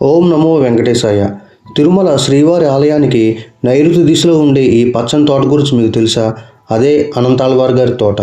ఓం నమో వెంకటేశాయ. తిరుమల శ్రీవారి ఆలయానికి నైరుతి దిశలో ఉండే ఈ పచ్చని తోట గురించి మీకు తెలుసా? అదే అనంతాళ్వార్ గారి తోట.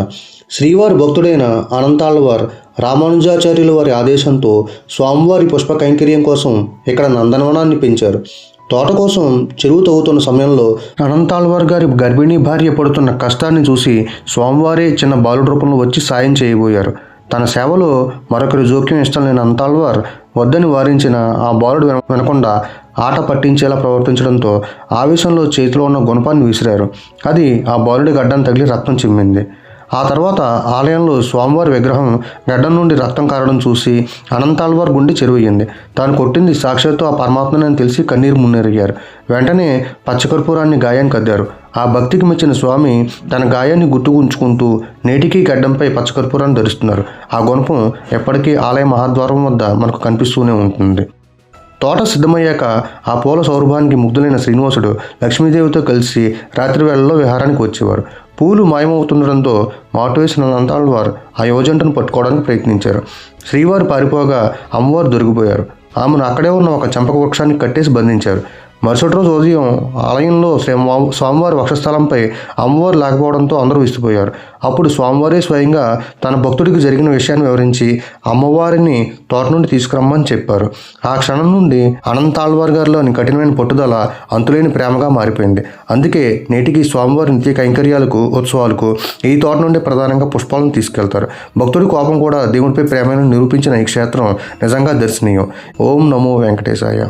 శ్రీవారి భక్తుడైన అనంతాళ్వార్ రామానుజాచార్యుల వారి ఆదేశంతో స్వామివారి పుష్ప కైంకర్యం కోసం ఇక్కడ నందనవనాన్ని పెంచారు. తోట కోసం చెరువు తవ్వుతున్న సమయంలో అనంతాళ్వార్ గారి గర్భిణీ భార్య పడుతున్న కష్టాన్ని చూసి స్వామివారే చిన్న బాలుడి రూపంలో వచ్చి సాయం చేయబోయారు. తన సేవలో మరొకరి జోక్యం ఇష్టం లేని అనంతాళ్వార్ వద్దని వారించిన ఆ బాలుడు వినకుండా ఆట పట్టించేలా ప్రవర్తించడంతో ఆవేశంలో చేతిలో ఉన్న గుణపాన్ని విసిరారు. అది ఆ బాలుడి గడ్డం తగిలి రక్తం చిమ్మింది. ఆ తర్వాత ఆలయంలో స్వామివారి విగ్రహం గడ్డం నుండి రక్తం కారడం చూసి అనంతాళ్వార్ గుండె చెరువయ్యింది. తాను కొట్టింది సాక్షాత్తు ఆ పరమాత్మని తెలిసి కన్నీరు మున్నెరిగారు. వెంటనే పచ్చకర్పూరాన్ని గాయానికి అద్దారు. ఆ భక్తికి మెచ్చిన స్వామి తన గాయాన్ని గుర్తుకుంచుకుంటూ నేటికీ గడ్డంపై పచ్చకర్పూరాన్ని ధరిస్తున్నారు. ఆ గుణపం ఎప్పటికీ ఆలయ మహాద్వారం వద్ద మనకు కనిపిస్తూనే ఉంటుంది. తోట సిద్ధమయ్యాక ఆ పూల సౌరభానికి ముగ్ధులైన శ్రీనివాసుడు లక్ష్మీదేవితో కలిసి రాత్రి వేళల్లో విహారానికి వచ్చేవారు. పూలు మాయమవుతుండడంతో మాటు వేసిన అనంతాళ్వార్ ఆ యువజంటను పట్టుకోవడానికి ప్రయత్నించారు. శ్రీవారు పారిపోగా అమ్మవారు దొరికిపోయారు. ఆమెను అక్కడే ఉన్న ఒక చంపక వృక్షానికి కట్టేసి బంధించారు. మరుసటి రోజు ఉదయం ఆలయంలో స్వామివారి వక్షస్థలంపై అమ్మవారు లేకపోవడంతో అందరూ విసిపోయారు. అప్పుడు స్వామివారే స్వయంగా తన భక్తుడికి జరిగిన విషయాన్ని వివరించి అమ్మవారిని తోట నుండి తీసుకురమ్మని చెప్పారు. ఆ క్షణం నుండి అనంతాళ్వార్ గారిలోని కఠినమైన పట్టుదల అంతులేని ప్రేమగా మారిపోయింది. అందుకే నేటికి స్వామివారి నిత్య కైంకర్యాలకు ఉత్సవాలకు ఈ తోట నుండి ప్రధానంగా పుష్పాలను తీసుకెళ్తారు. భక్తుడి కోపం కూడా దేవుడిపై ప్రేమను నిరూపించిన ఈ క్షేత్రం నిజంగా దర్శనీయం. ఓం నమో వెంకటేశాయ.